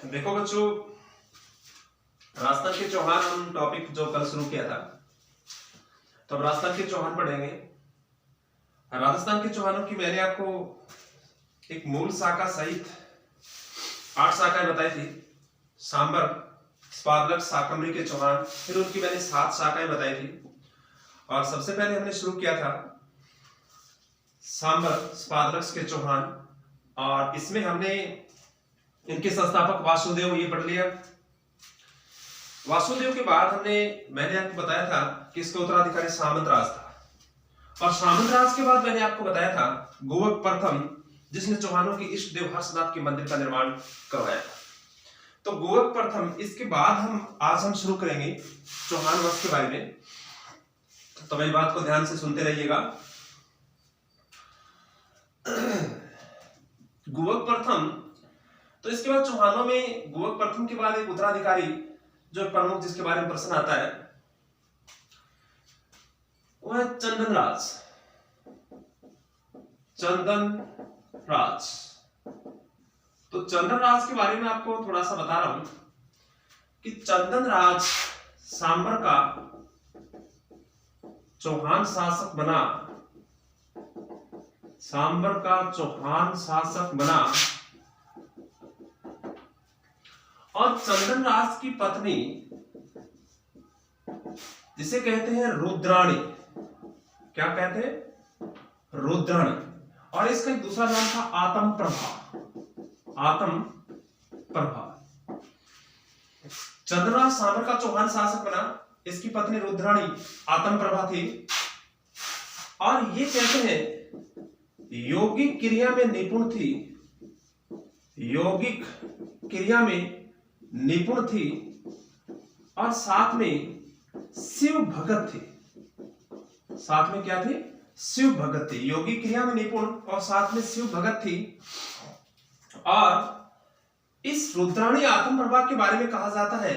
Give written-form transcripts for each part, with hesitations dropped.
देखो बच्चों, राजस्थान के चौहान हम टॉपिक जो कल शुरू किया था, तो अब राजस्थान के चौहान पढ़ेंगे। राजस्थान के चौहानों की मैंने आपको एक मूल शाखा सहित 8 शाखाएं बताई थी। सांबर, स्पार्लक, शाकंभरी के चौहान, फिर उनकी मैंने 7 शाखाएं बताई थी। और सबसे पहले हमने शुरू किया था सांबर स्पार्लक के चौहान, और इसमें हमने इनके संस्थापक वासुदेव ये पढ़ लिया। वासुदेव के बाद मैंने आपको बताया था कि इसका उत्तराधिकारी सामंत राज था, और सामंत राज के बाद मैंने आपको बताया था गोवक प्रथम, जिसने चौहानों के इष्ट देव हर्षनाथ के मंदिर का निर्माण करवाया था। तो गोवक प्रथम, इसके बाद आज हम शुरू करेंगे चौहान वंश के बारे में। तो मेरी बात को ध्यान से सुनते रहिएगा। गोवक प्रथम, तो इसके बाद चौहानों में गोवक प्रथम के बाद एक उत्तराधिकारी जो प्रमुख, जिसके बारे में प्रश्न आता है, वह है चंदन राज। चंदन राज, तो चंदन राज के बारे में आपको थोड़ा सा बता रहा हूं कि चंदन राज सांबर का चौहान शासक बना। सांबर का चौहान शासक बना, और चंदन राज की पत्नी, जिसे कहते हैं रुद्राणी, क्या कहते हैं? रुद्राणी। और इसका एक दूसरा नाम था आतम प्रभा। आतम प्रभा। चंदन राज सांबर का चौहान शासक बना, इसकी पत्नी रुद्राणी आतम प्रभा थी। और ये कहते हैं यौगिक क्रिया में निपुण थी। यौगिक क्रिया में निपुण थी, और साथ में शिव भगत थी। साथ में क्या थी? शिव भगत थी। यौगिक क्रिया में निपुण और साथ में शिव भगत थी। और इस रुद्राणी आत्म प्रभा के बारे में कहा जाता है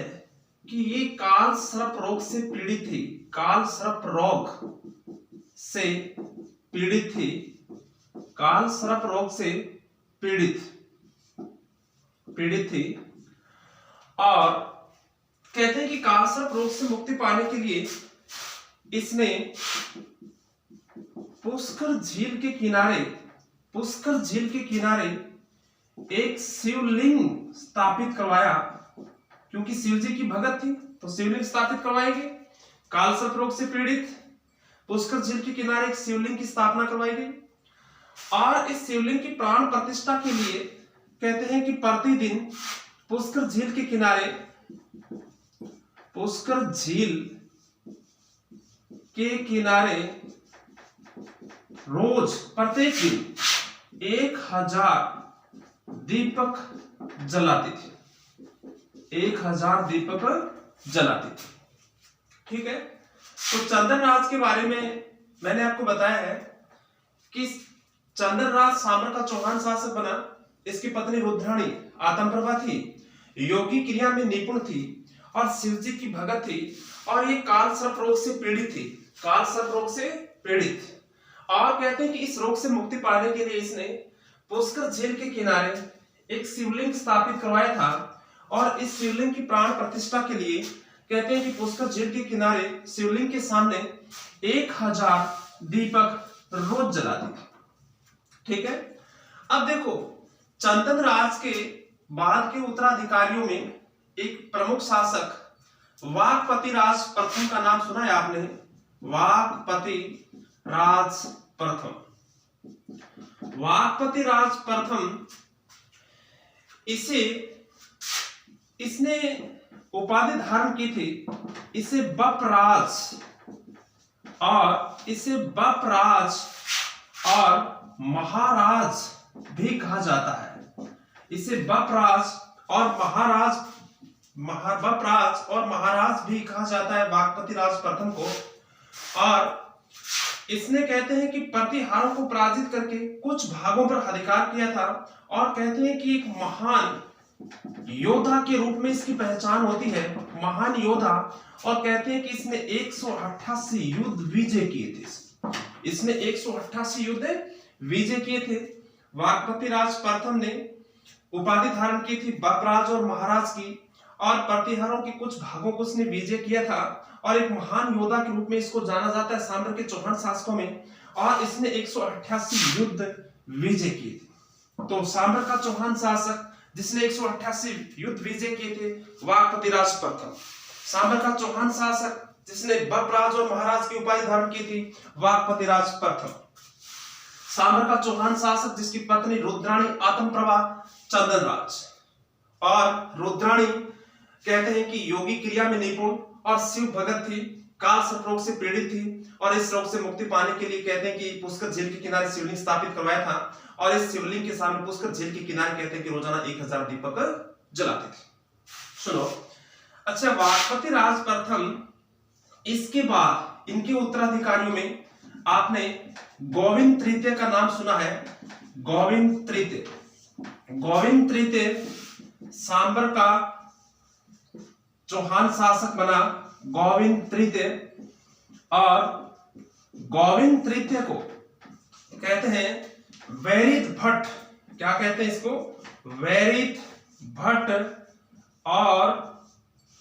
कि ये काल सर्प रोग से पीड़ित थी। काल सर्प रोग से पीड़ित थी। काल सर्प रोग से पीड़ित थी। और कहते हैं कि काल सर्प रोग से मुक्ति पाने के लिए इसने पुष्कर झील के किनारे एक शिवलिंग स्थापित करवाया। क्योंकि शिव जी की भगत थी, तो शिवलिंग स्थापित करवाएंगे। काल सर्प रोग से पीड़ित, पुष्कर झील के किनारे एक शिवलिंग की स्थापना करवाई गई। और इस शिवलिंग की प्राण प्रतिष्ठा के लिए कहते हैं कि प्रतिदिन पुष्कर झील के किनारे रोज प्रत्येक दिन 1000 दीपक जलाती थी। 1000 दीपक जलाती थी। ठीक है। तो चंदन राज के बारे में मैंने आपको बताया है कि चंदन राज सांबर का चौहान शासक बना। इसकी पत्नी रुद्राणी आत्म प्रभा थी, योगी क्रिया में निपुण थी, और शिवजी की भगत थी। और ये काल सर्प रोग से पीड़ित थी। काल सर्प रोग से पीड़ित। और कहते हैं कि इस रोग से मुक्ति पाने के लिए इसने पुष्कर झील के किनारे एक शिवलिंग स्थापित करवाया था। और इस शिवलिंग की प्राण प्रतिष्ठा के लिए कहते हैं कि पुष्कर झील के किनारे शिवलिंग के सामने 1000 दीपक रोज जलाती थी। ठीक है। अब देखो, चंदन राज के बाद के उत्तराधिकारियों में एक प्रमुख शासक वाकपति राज प्रथम का नाम सुना है आपने? वाकपति राज प्रथम। वाकपति राज प्रथम, इसने उपाधि धारण की थी। इसे बपराज और महाराज भी कहा जाता है। इसे बपराज और महाराज भी कहा जाता है वाकपति राज प्रथम को। और इसने कहते हैं कि प्रतिहारों को पराजित करके कुछ भागों पर अधिकार किया था। और कहते हैं कि एक महान योद्धा के रूप में इसकी पहचान होती है, महान योद्धा। और कहते हैं कि इसने 188 युद्ध विजय किए थे। इसने 188 युद्ध विजय किए थे। वाकपति राज प्रथम ने उपाधि धारण की थी बपराज और महाराज की, और प्रतिहारों के कुछ भागों को उसने विजय किया था, और एक महान योद्धा के रूप में इसको जाना जाता है सांबर के चौहान शासकों में, और इसने 188 युद्ध विजय किए थे। तो सांबर का चौहान शासक जिसने 188 युद्ध विजय किए थे वाकपतिराज प्रथम। सांबर का चौहान शासक जिसने बपराज और महाराज की उपाधि धारण की थी वाकपतिराज प्रथम। सांबर का चौहान शासक जिसकी पत्नी रुद्राणी आत्मप्रभा चंदनराज, और रुद्राणी कहते हैं कि योगी क्रिया में निपुण और शिव भगत थी, काल सर्प रोग से पीड़ित थी, और इस रोग से मुक्ति पाने के लिए कहते हैं कि पुष्कर झील के किनारे शिवलिंग स्थापित करवाया था, और इस शिवलिंग के सामने पुष्कर झील के किनारे कहते हैं कि रोजाना 1000 दीपक जलाते थे। सुनो, अच्छा, वाकपतिराज प्रथम, इसके बाद इनके उत्तराधिकारियों में आपने गोविंद तृतीय का नाम सुना है। गोविंद तृतीय, गोविंद तृतीय सांबर का चौहान शासक बना गोविंद तृतीय, और गोविंद तृतीय को कहते हैं वैरित भट्ट, क्या कहते हैं इसको, वैरित भट्ट, और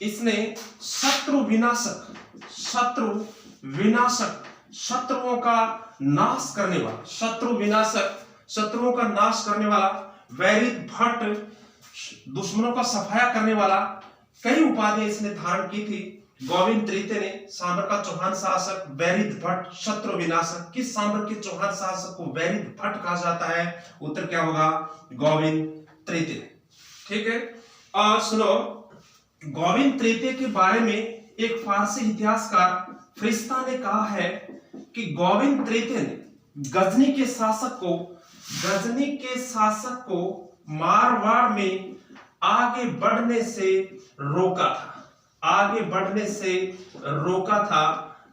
इसने शत्रु विनाशक, शत्रु विनाशक, शत्रुओं का नाश करने वाला, शत्रु विनाशक, शत्रुओं का नाश करने वाला, वैरित भट्ट, दुश्मनों का सफाया करने वाला, कई उपाधियां इसने धारण की थी गोविंद तृतीय ने। सांबर का चौहान शासक वैरित भट्ट, शत्रु विनाशक। किस सांबर के चौहान शासक को वैरित भट्ट कहा जाता है? उत्तर क्या होगा? गोविंद तृतीय। ठीक है, और सुनो, गोविंद तृतीय के बारे में एक फारसी इतिहासकार फरिश्ता ने कहा है कि गोविंद तृतीय ने गजनी के शासक को मारवाड़ में आगे बढ़ने से रोका था, आगे बढ़ने से रोका था।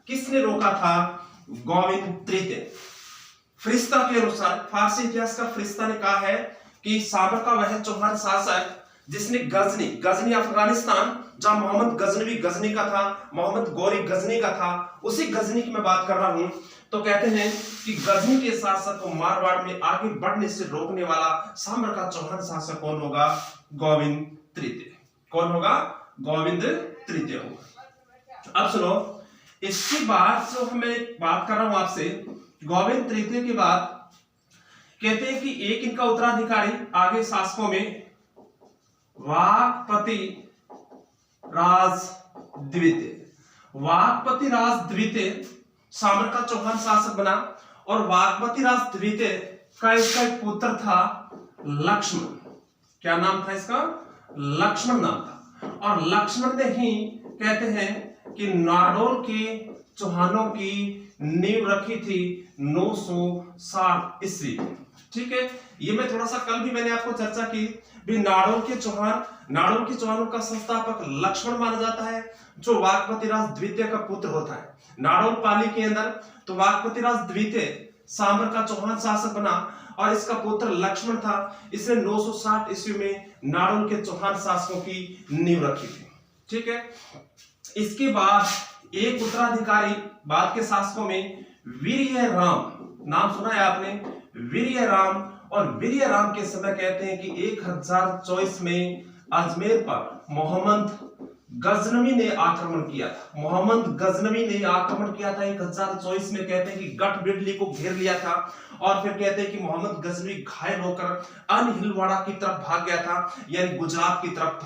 किसने रोका था? गोविंद तृतीय। फरिश्ता के अनुसार, फारसी इतिहास का फरिश्ता ने कहा है कि सांबर का वह चौहान शासक जिसने गजनी अफगानिस्तान, जहां मोहम्मद गजनवी गजनी का था, मोहम्मद गौरी गजनी का था, उसी गजनी की मैं बात कर रहा हूं। तो कहते हैं कि गजनी के शासक को मारवाड़ में आगे बढ़ने से रोकने वाला सांबर का चौहान शासक कौन होगा? गोविंद तृतीय। कौन होगा? गोविंद तृतीय होगा। अब सुनो, इसके बाद जो मैं बात कर रहा हूं आपसे, गोविंद तृतीय के बाद कहते हैं कि एक इनका उत्तराधिकारी आगे शासकों में वाकपति राज द्वितीय। वाकपति राज द्वितीय सांबर का चौहान शासक बना, और वाकपति राज द्वितीय का इसका एक पुत्र था लक्ष्मण। क्या नाम था इसका? लक्ष्मण नाम था। और लक्ष्मण ने ही कहते हैं कि नाडोल के चौहानों की नींव रखी थी 960 ईस्वी। ठीक है, ये मैं थोड़ा सा कल भी मैंने आपको चर्चा की भी। नाडोल के चौहानों का संस्थापक लक्ष्मण माना जाता है, जो वाकपति राज द्वितीय का पुत्र होता है। नाडोल पाली के अंदर तो वाकपति राज द्वितीय सांबर का चौहान शासक बना, और इसका पुत्र लक्ष्मण था। इसने 960 ईस्वी में नाडोल के चौहान शासकों की नींव रखी थी। ठीक है, इसके बाद एक उत्तराधिकारी बाद के शासकों में वीर्य राम, नाम सुना है आपने? वीर्य राम। और वीर्य राम के समय कहते हैं कि 1024 में अजमेर पर मोहम्मद गजनवी ने आक्रमण किया था। मोहम्मद गजनवी ने आक्रमण किया था 1024 में। कहते हैं कि गढ़बिडली को घेर लिया था, और फिर कहते हैं कि मोहम्मद गजनवी घायल होकर अनहिलवाड़ा की तरफ भाग गया था, यानी गुजरात की तरफ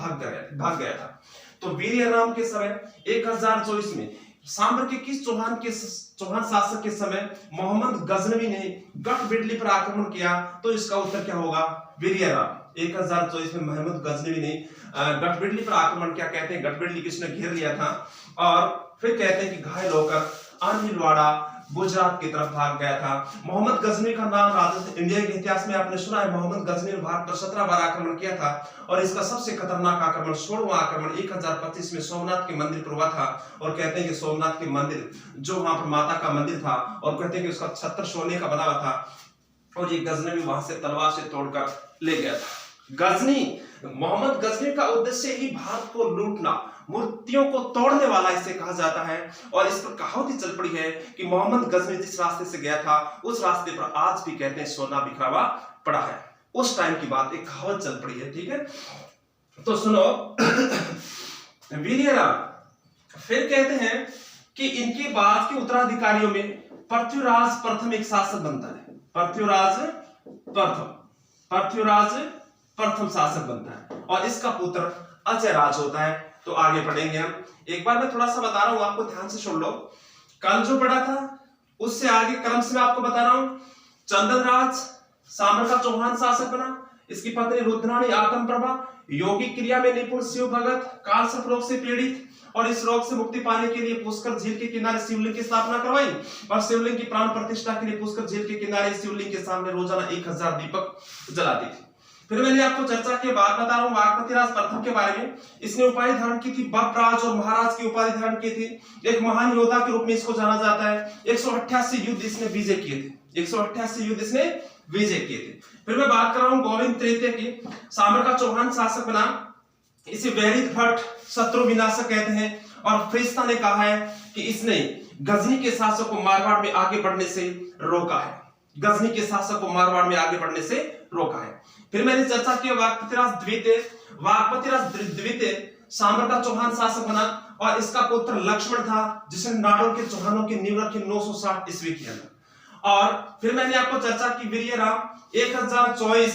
भाग गया था। तो वीर्य राम के समय 1024 में सांबर के किस चौहान शासक के समय मोहम्मद गजनवी ने गढ़बिडली पर आक्रमण किया? तो इसका उत्तर क्या होगा? वीर्य राम। 1024 में मोहम्मद गजनवी ने गढ़बिडली पर आक्रमण किया। कहते हैं गढ़बिडली किसने घेर लिया था, और फिर कहते हैं कि घायल होकर अनहिलवाड़ा गुजरात की तरफ भाग गया था। मोहम्मद गजनवी का नाम इंडिया के इतिहास में आपने सुना है। मोहम्मद गजनवी ने भारत पर 17 बार आक्रमण किया था, और इसका सबसे खतरनाक आक्रमण 16वां आक्रमण 1025 में सोमनाथ के मंदिर पर हुआ था। और कहते हैं कि सोमनाथ के मंदिर, जो वहां पर माता का मंदिर था, और कहते हैं कि उसका छत्र सोने का बना हुआ था, और ये गजनवी वहां से तलवार से तोड़कर ले गया था। मोहम्मद गजनवी का उद्देश्य ही भारत को लूटना, मूर्तियों को तोड़ने वाला इसे कहा जाता है। और इस पर कहावत ही चल पड़ी है कि मोहम्मद गजनवी जिस रास्ते से गया था, उस रास्ते पर आज भी कहते हैं सोना बिखरा हुआ पड़ा है। उस टाइम की बात, एक कहावत चल पड़ी है, ठीक है। तो सुनो वीर्यराम फिर कहते हैं कि इनके बाद के उत्तराधिकारियों में पृथ्वीराज प्रथम एक शासक बनता है। पृथ्वीराज प्रथम शासक बनता है और इसका पुत्र अजय राज होता है। तो आगे पढ़ेंगे हम। एक बार मैं थोड़ा सा बता रहा हूं, आपको ध्यान से सुन लो। कल जो पढ़ा था उससे आगे क्रम से मैं आपको बता रहा हूं। चंद्रराज सांबर का चौहान शासक बना। इसकी पत्नी रुद्राणी आत्मप्रभा योगिक क्रिया में निपुण, शिव भगत, काल सर्प रोग से पीड़ित और इस रोग से मुक्ति पाने के लिए पुष्कर झील के किनारे शिवलिंग की स्थापना करवाई और शिवलिंग की प्राण प्रतिष्ठा के लिए पुष्कर झील के किनारे शिवलिंग के सामने रोजाना 1000 दीपक जलाती थी। फिर मैंने आपको चर्चा के बाद बता रहा हूं वागपतिराज प्रथम के बारे में। इसने उपाधि धारण की थी बपराज और महाराज की उपाधि धारण की थी। एक महान योद्धा के रूप में इसको जाना जाता है। 188 युद्ध इसने विजय किए थे। 188 युद्ध इसने विजय किए थे। फिर मैं बात कर रहा हूं गोविंद तृतीय की। सांबर का चौहान शासक बना। इसे वैरित भट्ट शत्रु विनाशक कहते हैं और फरिश्ता ने कहा है कि इसने गजनी के शासक को मारवाड़ में आगे बढ़ने से रोका है। गजनी के शासक को मारवाड़ में आगे बढ़ने से रोका है। फिर मैंने चर्चा की वागपतिराज द्वितीय सांबर का चौहान शासक बना और इसका पुत्र लक्ष्मण था जिसने नाडोर के चौहानों की नींव रखी 960 ईस्वी के अंदर। और फिर मैंने आपको चर्चा की वीर्यराम 1024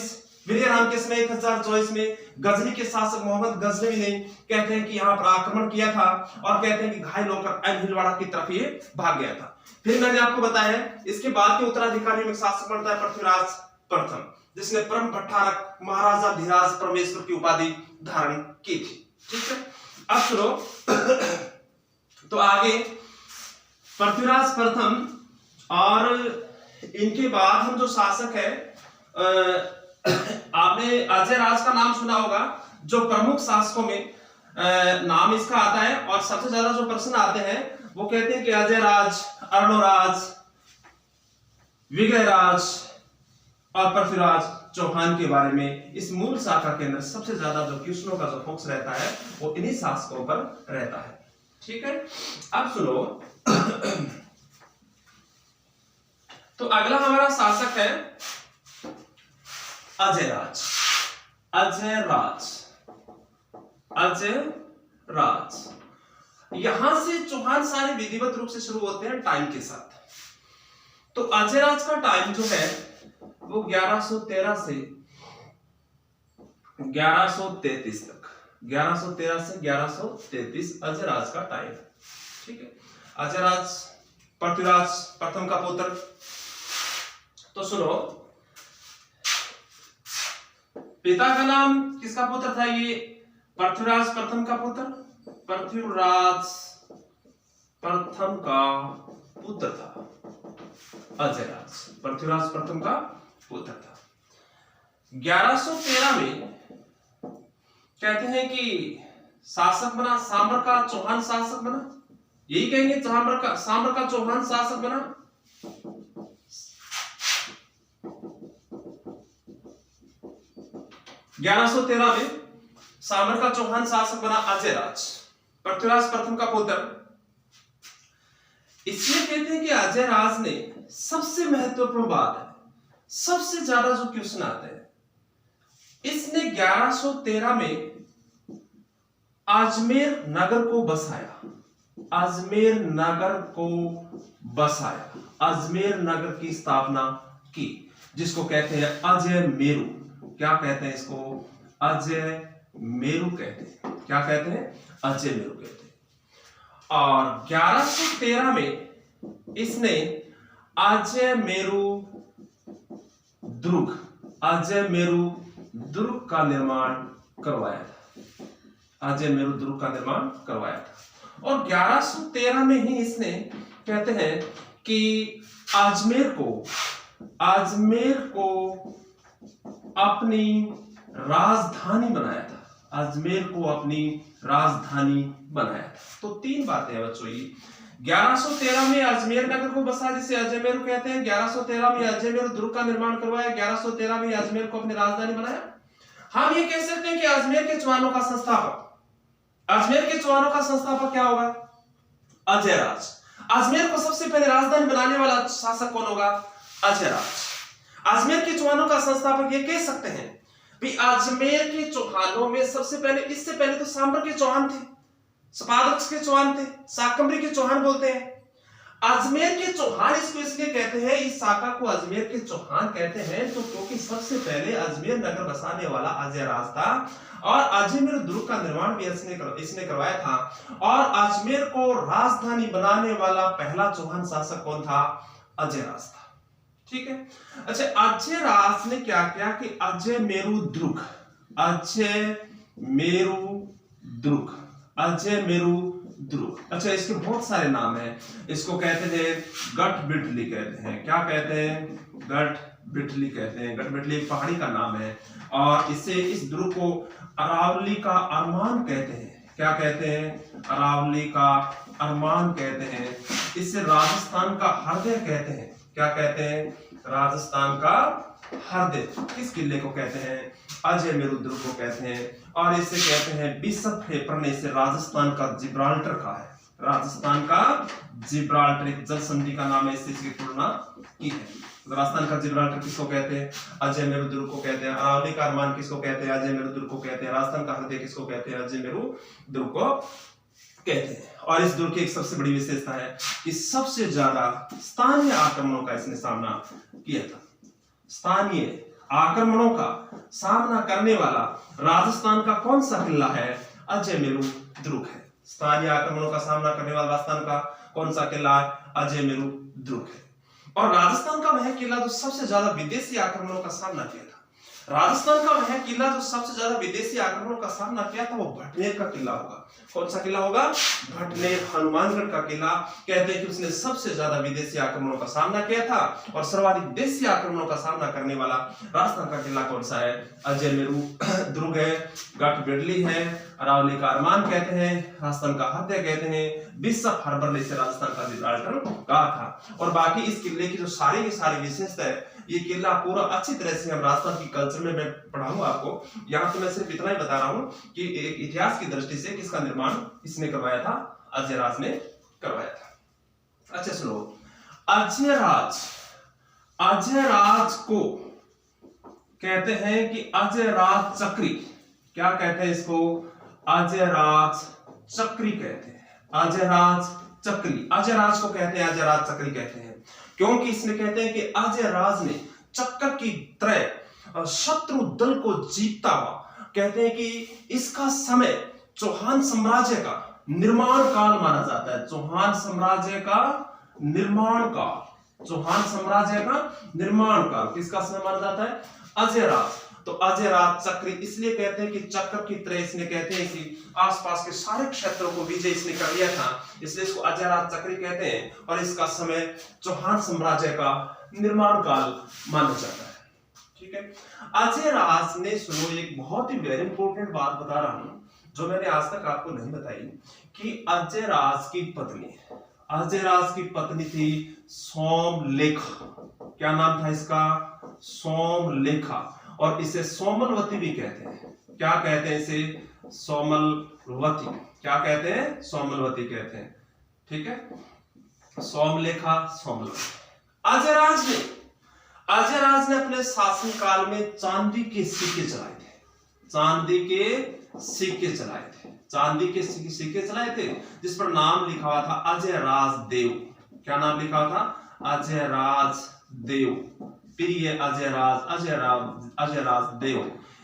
वीर्यराम के समय 1024 में गजनी के शासक मोहम्मद गजनवी ने कहते हैं कि यहाँ पर आक्रमण किया था और कहते हैं कि घायल होकर भीलवाड़ा की तरफ ये भाग गया था। फिर मैंने आपको बताया इसके बाद के उत्तराधिकारी में शासक बनता है पृथ्वीराज प्रथम, जिसने परम भट्टारक महाराजा धीराज परमेश्वर की उपाधि धारण की थी। ठीक है, अब सुनो तो आगे पृथ्वीराज प्रथम और इनके बाद हम जो शासक है आपने अजय राज का नाम सुना होगा, जो प्रमुख शासकों में नाम इसका आता है और सबसे ज्यादा जो प्रश्न आते हैं वो कहते हैं कि अजय राज, अर्णोराज, विजयराज और पृथ्वीराज चौहान के बारे में इस मूल शाखा के अंदर सबसे ज्यादा जो क्वेश्चनों का जो फोकस रहता है वो इन्हीं शासकों पर रहता है। ठीक है, अब सुनो तो अगला हमारा शासक है अजय राज। यहां से चौहान सारे विधिवत रूप से शुरू होते हैं टाइम के साथ। तो अजय राज का टाइम जो है वो 1113 से 1133 तक, 1113 से 1133 अजय राज का टाइम। ठीक है, अजय राज पृथ्वीराज प्रथम का पुत्र। तो सुनो पिता का नाम किसका पुत्र था? ये पृथ्वीराज प्रथम का पुत्र, पृथ्वीराज प्रथम का पुत्र था अजय राज। पृथ्वीराज प्रथम का पुत्र था। 1113 में कहते हैं कि शासक बना, सांबर का चौहान शासक बना। यही कहेंगे सांबर का चौहान शासक बना। में सांबर का चौहान शासक बना अजय राज, पृथ्वीराज प्रथम का पुत्र। इसलिए कहते हैं कि अजय राज ने सबसे महत्वपूर्ण बात है, सबसे ज्यादा जो क्वेश्चन आते हैं, इसने 1113 में अजमेर नगर को बसाया। अजमेर नगर को बसाया, अजमेर नगर की स्थापना की, जिसको कहते हैं अजय मेरू। क्या कहते हैं इसको? अजय मेरू कहते हैं। क्या कहते हैं? अजय मेरू कहते हैं। और 1113 में इसने अजय मेरू दुर्ग, अजय मेरू दुर्ग का निर्माण करवाया था। अजय मेरू दुर्ग का निर्माण करवाया था। और 1113 में ही इसने कहते हैं कि अजमेर को अपनी राजधानी बनाया था। अजमेर को अपनी राजधानी बनाया था। तो तीन बातें हैं बच्चों ये। 1113 में अजमेर नगर को बसा, जिसे अजमेर कहते हैं। 1113 में अजमेर दुर्ग का निर्माण करवाया। 1113 में अजमेर को अपनी राजधानी बनाया। हम ये कह सकते हैं कि अजमेर के चौहानों का संस्थापक, अजमेर के चौहानों का संस्थापक क्या होगा? अजय राज। अजमेर को सबसे पहले राजधानी बनाने वाला शासक कौन होगा? अजय राज। अजमेर के चौहानों चौहानों का संस्थापक ये कह सकते हैं भाई अजमेर के चौहानों में सबसे पहले, इससे पहले तो सांबर के चौहान थे, सपादक्ष के चौहान थे, शाकंभरी के चौहान बोलते हैं। अजमेर के चौहान इसको इसलिए कहते हैं, इस शाखा को अजमेर के चौहान कहते हैं तो क्योंकि सबसे पहले अजमेर नगर बसाने वाला अजयराज था और अजमेर दुर्ग का निर्माण भी इसने करवाया था। और अजमेर को राजधानी बनाने वाला पहला चौहान शासक कौन था? अजयराज था। ठीक है। अच्छा, अजयराज ने क्या किया कि अजयमेरु दुर्ग, अच्छा इसके बहुत सारे नाम हैं। इसको कहते हैं गठ बिठली कहते हैं। क्या कहते हैं? गठ बिठली कहते हैं। गठ बिठली एक पहाड़ी का नाम है और इस दुर्ग को अरावली का अरमान कहते हैं। क्या कहते हैं? अरावली का अरमान कहते हैं। इसे राजस्थान का हृदय कहते हैं। क्या कहते हैं? राजस्थान का हृदय। किस किले को कहते हैं? अजयमेरु दुर्ग को कहते हैं। और इसे कहते हैं बिशप हेपर ने इसे राजस्थान का जिब्राल्टर कहा है। राजस्थान का जिब्राल्टर एक जल संधि का नाम है, इसकी तुलना की है। राजस्थान का जिब्राल्टर किसको कहते हैं? अजयमेरु दुर्ग को कहते हैं। अरावली का अरमान किसको कहते हैं? अजयमेरु दुर्ग को कहते हैं। राजस्थान का हृदय किसको कहते हैं? अजयमेरु दुर्ग को कहते हैं। और इस दुर्ग की एक सबसे बड़ी विशेषता है कि सबसे ज्यादा स्थानीय आक्रमणों का इसने सामना किया था। स्थानीय आक्रमणों का सामना करने वाला राजस्थान का कौन सा किला है? अजयमेरु दुर्ग है। स्थानीय आक्रमणों का सामना करने वाला राजस्थान का कौन सा किला है? अजयमेरु दुर्ग है। और राजस्थान का वह किला जो सबसे ज्यादा विदेशी आक्रमणों का सामना किया था, राजस्थान का वह किला जो सबसे ज्यादा विदेशी आक्रमणों का सामना किया था, वो भटनेर का किला होगा। कौन सा किला होगा? भटनेर, हनुमानगढ़ का किला। कहते हैं कि उसने सबसे ज्यादा विदेशी आक्रमणों का सामना किया था और सर्वाधिक देशी आक्रमणों का सामना करने वाला राजस्थान का किला कौन सा है? अजयमेरु दुर्ग है। गठ बिडली है। अरावली का अरमान कहते हैं। राजस्थान का हृदय कहते हैं। बिशप हर्बर ने इसे राजस्थान का जिब्राल्टर कहा था। और बाकी इस किले की जो सारी की सारी विशेषता है, ये किला पूरा अच्छी तरह से हम राजस्थान की कल्चर में मैं पढ़ाऊंगा आपको। यहाँ तो मैं सिर्फ इतना ही बता रहा हूँ कि एक इतिहास की दृष्टि से किसका निर्माण इसने करवाया था? अजयराज ने करवाया था। अच्छा सुनो, अजयराज को कहते हैं कि अजयराज चक्री। क्या कहते हैं इसको? अजयराज चक्री कहते हैं। अजयराज चक्री, अजयराज को कहते हैं अजयराज चक्री कहते हैं क्योंकि इसने कहते हैं कि अजयराज ने चक्कर की तरह शत्रु दल को जीतता हुआ, कहते हैं कि इसका समय चौहान साम्राज्य का निर्माण काल माना जाता है। चौहान साम्राज्य का निर्माण काल, चौहान साम्राज्य का निर्माण काल किसका समय माना जाता है? अजयराज। तो अजयराज चक्री इसलिए कहते हैं कि चक्कर की तरह, इसने कहते हैं कि आसपास के सारे क्षेत्रों को विजय इसने कर लिया था, इसलिए इसको अजयराज चक्री कहते हैं। और इसका समय चौहान साम्राज्य का निर्माण काल माना जाता है। ठीक है। अजयराज ने, सुनो एक बहुत ही वेरी इंपॉर्टेंट बात बता रहा हूं जो मैंने आज तक आपको नहीं बताई, कि अजयराज की पत्नी थी सोमलेखा। क्या नाम था इसका? सोमलेखा। और इसे सोमलवती भी कहते हैं। क्या कहते हैं इसे? सोमलवती। क्या कहते हैं? सोमलवती कहते हैं। ठीक है। सोमलेखा, सोमलवती। अजयराज ने अपने शासनकाल में चांदी के सिक्के चलाए थे। चांदी के सिक्के चलाए थे जिस पर नाम लिखा हुआ था अजयराज देव। क्या नाम लिखा हुआ था? अजयराज देव। प्रिय अजयराज देव,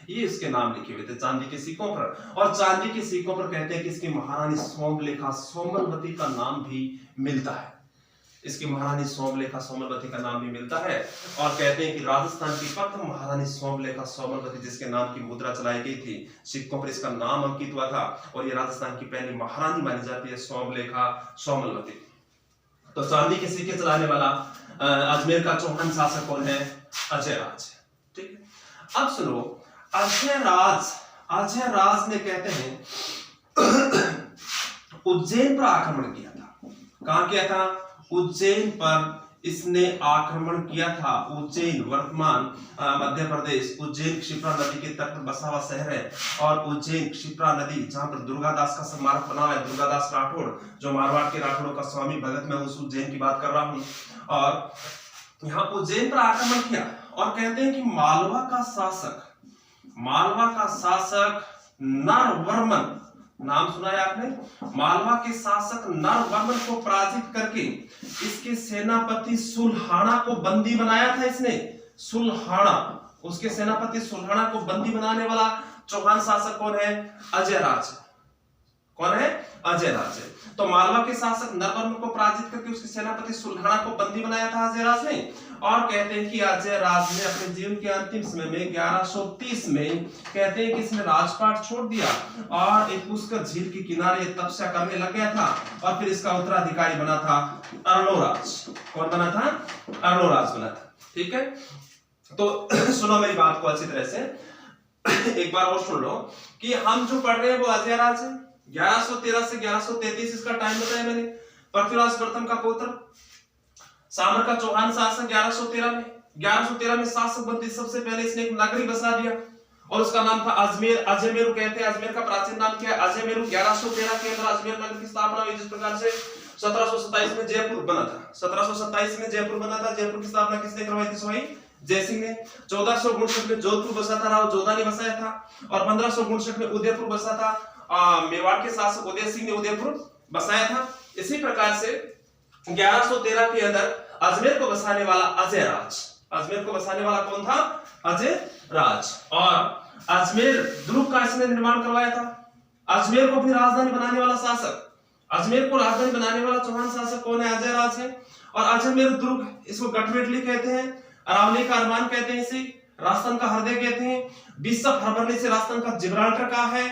ये इसके नाम लिखे हुए थे चांदी के सिक्कों पर। और चांदी के सिक्कों पर कहते हैं कि इसकी महारानी सोमलेखा, सोमलवती का नाम भी मिलता है। इसकी महारानी सोमलेखा, सोमलवती का नाम भी मिलता है। और कहते हैं कि राजस्थान की प्रथम महारानी सोमलेखा, सोमलवती, जिसके नाम की मुद्रा चलाई गई थी, सिक्कों पर इसका नाम अंकित हुआ था और ये राजस्थान की पहली महारानी मानी जाती है, सोमलेखा, सोमलवती। तो चांदी के सिक्के चलाने वाला अजमेर का चौहान शासक कौन है? अजयराज। ठीक है। अब सुनो, अजयराज ने कहते हैं उज्जैन पर आक्रमण किया था। कहां किया था? उज्जैन पर इसने आक्रमण किया था। उज्जैन वर्तमान मध्य प्रदेश, उज्जैन क्षिप्रा नदी के तट पर बसा हुआ शहर है। और उज्जैन क्षिप्रा नदी, जहां पर दुर्गादास का स्मारक बना है, दुर्गादास राठौड़ जो मारवाड़ के राठौड़ों का स्वामी भगत, मैं उस उज्जैन की बात कर रहा हूं। और यहाँ उज्जैन पर आक्रमण किया और कहते हैं कि मालवा का शासक नरवर्मन, नाम सुना है आपने, मालवा के शासक नरवर्मन को पराजित करके इसके सेनापति सुल्हाना को बंदी बनाया था इसने। सुल्हाना, उसके सेनापति सुल्हाना को बंदी बनाने वाला चौहान शासक कौन है? अजयराज। कौन है? अजयराज है। तो मालवा के शासक नरवर्मन को पराजित करके उसके सेनापति सुल्हाना को बंदी बनाया था अजयराज ने। और कहते हैं कि अजयराज ने अपने जीवन के अंतिम समय में 1130 में कहते हैं कि इसने राजपाट छोड़ दिया और एक पुष्कर झील के किनारे तपस्या करने लग गया था और फिर इसका उत्तराधिकारी बना था अर्णोराज। कौन बना था? अर्णोराज बना था। ठीक है, तो सुनो मेरी बात को अच्छी तरह से, एक बार और सुन लो कि हम जो पढ़ रहे हैं वो अजयराज है। 1113 से 1133 इसका टाइम बताया मैंने। पृथ्वीराज प्रथम का पुत्र, सामर का चौहान शासक 1113 में शासक बनते सबसे पहले इसने एक नगरी बसा दिया और उसका नाम था अजमेर। अजमेर कहते हैं, अजमेर का प्राचीन नाम क्या है? अजमेर। 1113 के अंदर अजमेर नगर की स्थापना हुई, जिस प्रकार से 1727 में जयपुर बना था। 1727 में जयपुर बना था। जयपुर की स्थापना किसने करवाई थी? भाई जयसिंह ने। 1459 में जोधपुर बसा था, राव जोधा ने बसाया था। और 1559 में उदयपुर बसा था, मेवाड़ के शासक उदय सिंह ने उदयपुर बसाया था। इसी प्रकार से 1113 के अंदर अजमेर को बसाने वाला अजयराज, अजमेर को बसाने वाला कौन था? अजयराज। और अजमेर दुर्ग का इसने निर्माण करवाया था। अजमेर को अपनी राजधानी बनाने वाला शासक, अजमेर को राजधानी बनाने वाला चौहान शासक कौन है? अजयराज है। और अजमेर दुर्ग, इसको गठवेटली कहते हैं, अरावली का अरमान कहते हैं, इसे राजस्थान का हृदय कहते हैं। 20 फरवरी से राजस्थान का जिब्राल्टर का है,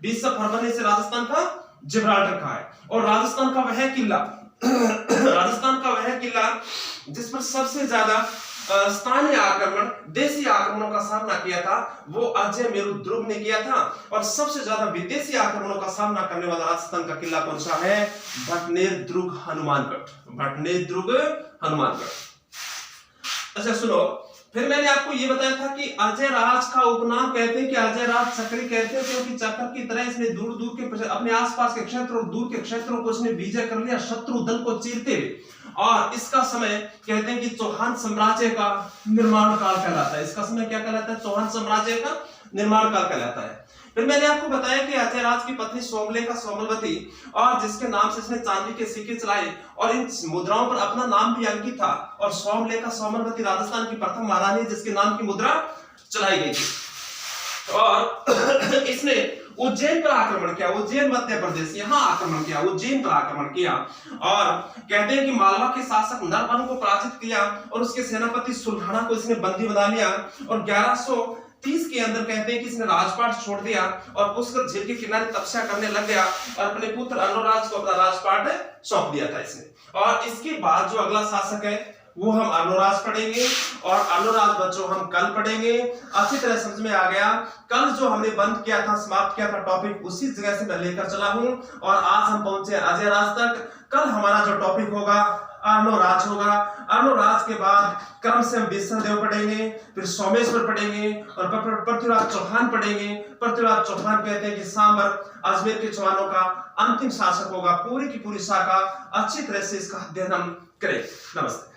20 फरवरी से राजस्थान का जिब्राल्टर का है। और राजस्थान का वह किला, राजस्थान का वह किला जिस पर सबसे ज्यादा स्थानीय आक्रमण, देशी आक्रमणों का सामना किया था, वो अजयमेरु दुर्ग ने किया था। और सबसे ज्यादा विदेशी आक्रमणों का सामना करने वाला राजस्थान का किला कौन सा है? भटनेर दुर्ग हनुमानगढ़। भटनेर दुर्ग हनुमानगढ़। अच्छा सुनो, फिर मैंने आपको ये बताया था कि अजयराज का उपनाम कहते हैं कि अजयराज चक्री कहते हैं, क्योंकि चक्र की तरह इसने दूर दूर के अपने आसपास के क्षेत्र और दूर के क्षेत्रों को इसने विजय कर लिया, शत्रु दल को चीरते हुए। और इसका समय कहते हैं कि चौहान साम्राज्य का निर्माण काल कहलाता है। इसका समय क्या कहलाता है? चौहान साम्राज्य का निर्माण काल कहलाता है। फिर मैंने आपको बताया कि अजयराज की पत्नी सोमलेखा सोमलवती, और जिसके नाम से इसने चांदी के सिक्के चलाए और इन मुद्राओं पर अपना नाम भी अंकित था। और सोमलेखा सोमलवती राजस्थान की प्रथम महारानी जिसके नाम की मुद्रा चलाई गई थी। और इसने उज्जैन पर आक्रमण किया, उज्जैन मध्य प्रदेश, यहां आक्रमण किया, उज्जैन पर आक्रमण किया। और कहते हैं कि मालवा के शासक नरवर्मन को पराजित किया और उसके सेनापति सुल्हाना को इसने बंदी बना लिया। और 1130 के अंदर कहते हैं कि इसने राजपाट छोड़ दिया और पुष्कर झील के किनारे तपस्या करने लग गया और अपने पुत्र अर्णोराज को अपना राजपाट सौंप दिया था इसने। और इसके बाद जो अगला शासक है वो हम अर्णोराज पढ़ेंगे, और अर्णोराज बच्चों हम कल पढ़ेंगे। अच्छी तरह समझ में आ गया? कल जो हमने बंद किया था, समाप्त किया था टॉपिक, उसी जगह से मैं लेकर चला हूं और आज हम पहुंचे अजयराज तक। कल हमारा जो टॉपिक होगा अर्णोराज होगा। अर्णोराज के बाद क्रम से हम विष्णुदेव पढ़ेंगे, फिर सोमेश्वर पढ़ेंगे और पृथ्वीराज चौहान पढ़ेंगे। पृथ्वीराज चौहान कहते हैं कि सांबर अजमेर के चौहानों का अंतिम शासक होगा। पूरी की पूरी शाखा अच्छी तरह से इसका अध्ययन हम करें। नमस्ते।